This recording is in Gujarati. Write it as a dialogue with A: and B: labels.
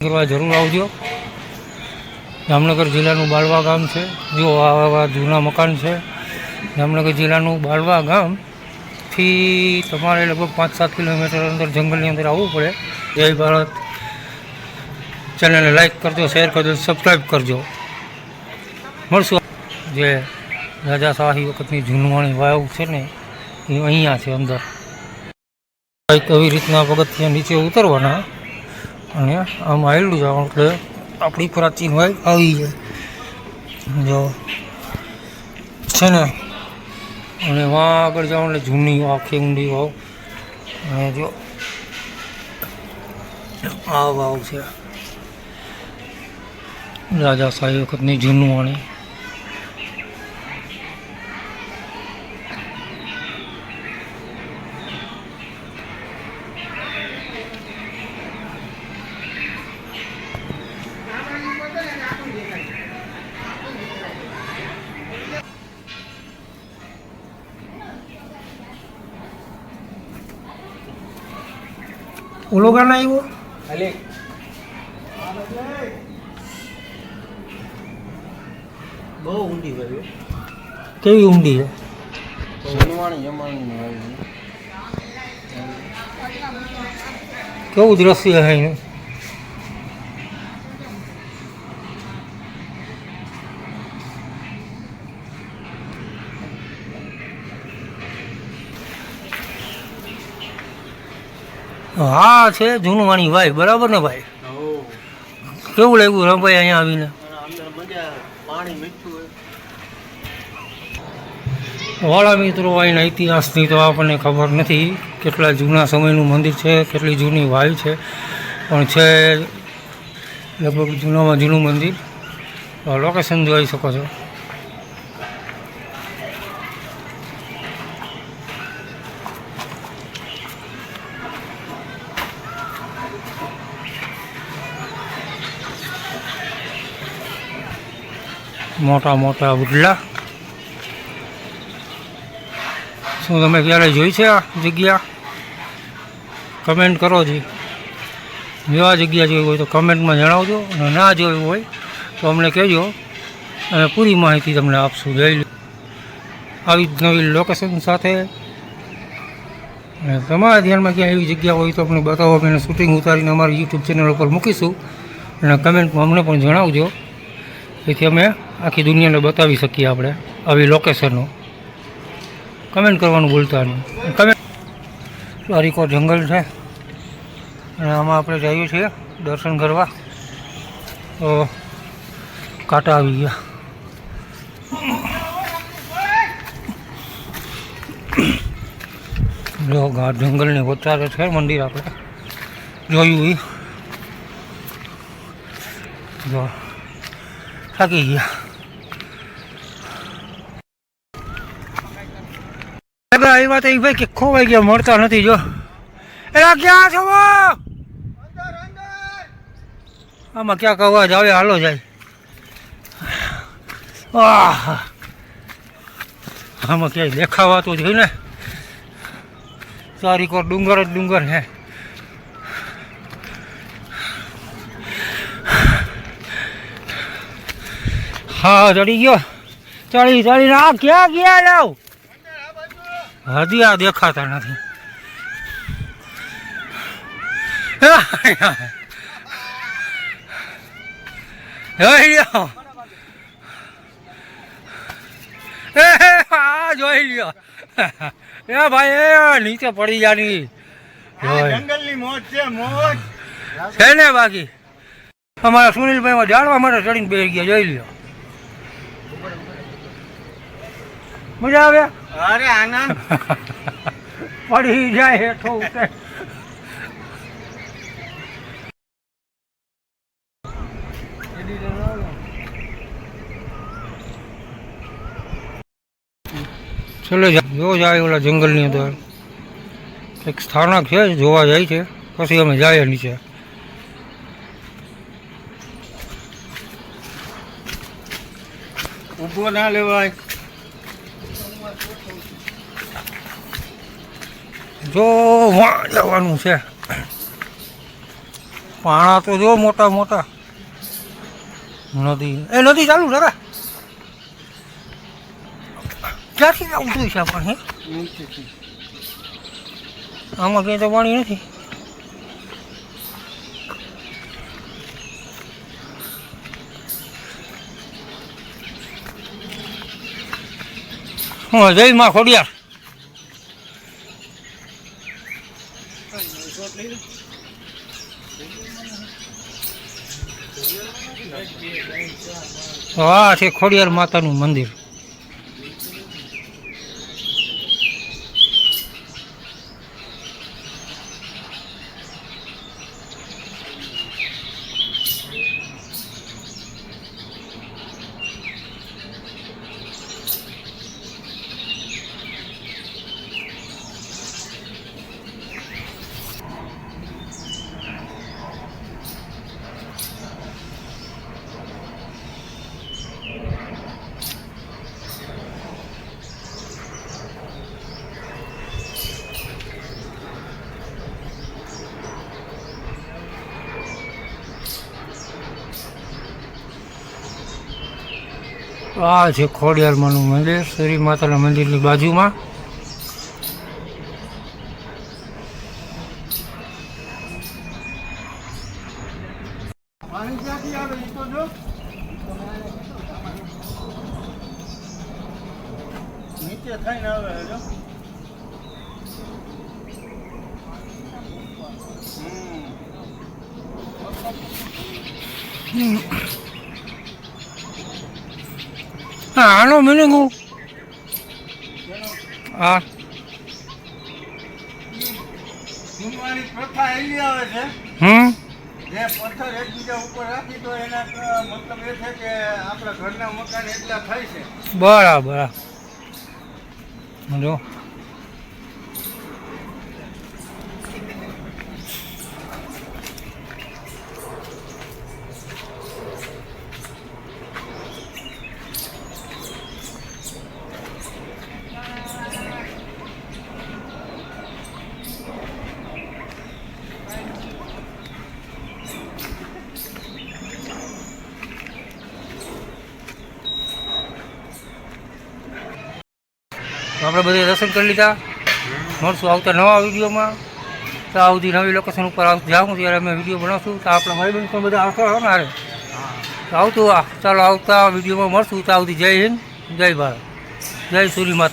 A: કરવા જરૂર આવજો। જામનગર જિલ્લાનું બાળવા ગામ છે। જો આવા જૂના મકાન છે। જામનગર જિલ્લાનું બાળવા ગામથી તમારે લગભગ 5-7 કિલોમીટર અંદર જંગલની અંદર આવવું પડે। જય ભારત। ચેનલને લાઈક કરજો, શેર કરજો, સબસ્ક્રાઈબ કરજો। મળશું। જે રાજાશાહી વખતની જૂનવાણી વાવ છે ને એ અહીંયા છે અંદર। કંઈક એવી રીતના પગથિયાં નીચે ઉતરવાના અને આમ આવેલું જવાનું એટલે આપણી પ્રાચીન વાવ આવી જાય જો છે ને। અને વાં આગળ જાઓ એટલે જૂની આખી ઊંડી વાવ અને જો આ વાવ છે રાજાશાહી વખતની જૂનવાણી। ઓલો ગાના આવ્યો બહુ ઊંડી ભાઈ। કેવી ઊંડી છે? કેવું દ્રશ્ય છે એનું? હા છે જૂનવાણી ભાઈ, બરાબર ને ભાઈ? કેવું લાગ્યું રમભાઈ અહીંયા આવીને? વાળા મિત્રો, અહીંના ઇતિહાસની તો આપણને ખબર નથી કેટલા જૂના સમયનું મંદિર છે, કેટલી જૂની વાવ છે, પણ છે લગભગ જૂનામાં જૂનું મંદિર। લોકેશન જોઈ શકો છો। મોટા મોટા બુડલા। શું તમે ક્યારે જોઈ છે આ જગ્યા? કમેન્ટ કરો જી। જો આ જગ્યા જોઈ હોય તો કમેન્ટમાં જણાવજો, અને ના જોયું હોય તો અમને કહેજો અને પૂરી માહિતી તમને આપશું। જોઈ લો આવી જ નવી લોકેશન સાથે। અને તમારા ધ્યાનમાં ક્યાં એવી જગ્યા હોય તો અમને બતાવો, અમે શૂટિંગ ઉતારીને અમારી યુટ્યુબ ચેનલ ઉપર મૂકીશું અને કમેન્ટમાં અમને પણ જણાવજો, જેથી અમે આખી દુનિયાને બતાવી શકીએ આપણે આવી લોકેશનો। કમેન્ટ કરવાનું ભૂલતા નહીં। કમેન્ટ સારીકો જંગલ છે અને આમાં આપણે જઈએ છીએ દર્શન કરવા, તો કાંટા આવી ગયા। જો ઘાટ જંગલની વચ્ચે છે મંદિર, આપણે જોયું એ જો થાકી ગયા। એ વાત એ ભાઈ કે ખોવાઈ ગયા, મળતા નથી। જો એલા ક્યાં છો? આમાં ક્યાંક અવાજ આવે, હાલો જાય। આમાં ક્યાંય દેખાવાતું જ હોય ને, ચારીકોર ડુંગર જ ડુંગર છે। હા ચડી ગયો, ચડીને આ ક્યાં ગયા જાવ? હજી આ દેખાતા નથી। જોઈ લ્યો, જોઈ લ્યો એ ભાઈ, એ નીચે પડી જાની જંગલની મોજ છે, મોજ છે ને। બાકી અમારા સુનિલભાઈ જાણવા માટે ચડીને બેસી ગયા, જોઈ લ્યો। મજા આવે? અરે આનંદ પડી જાય હેઠો ઉતરે। ચલો જો જાય ઓલા જંગલની અંદર એક સ્થાનક છે, જોવા જાય છે, પછી અમે જાય નીચે। ઊભો ના લેવાય। જો વાં જવાનું છે। પાણા તો જો મોટા મોટા નદી એ નદી ચાલુ દાદા ક્યાંથી આવતું છે પણ હે આમાં ક્યાંય તો પાણી નથી હું જય માં ખોડિયાર હા છે ખોડિયાર માતાનું મંદિર આ છે ખોડિયારમાંનું મંદિર શ્રી માતાના મંદિરની બાજુમાં
B: નીચે થઈને આવે જો
A: હા આનો મિનિંગ હું હા
B: જૂનવાણી પ્રથા એવી આવે છે જે પથ્થર એકબીજા ઉપર રાખી તો એના મતલબ એ છે કે આપણા ઘરના મકાન એટલા થાય છે
A: બરાબર જો આપણે બધે દર્શન કરી લીધા મળશું આવતા નવા વિડીયોમાં તો આ સુધી નવી લોકેશન ઉપર જાઉં ત્યારે અમે વિડીયો બનાવશું તો આપણા ભાઈ બહેન પણ બધા આવતા હોય ને હારે તો આવતું ચાલો આવતા વિડીયોમાં મળશું તો આ સુધી જય હિન્દ જય ભારત જય સૂર્ય માતા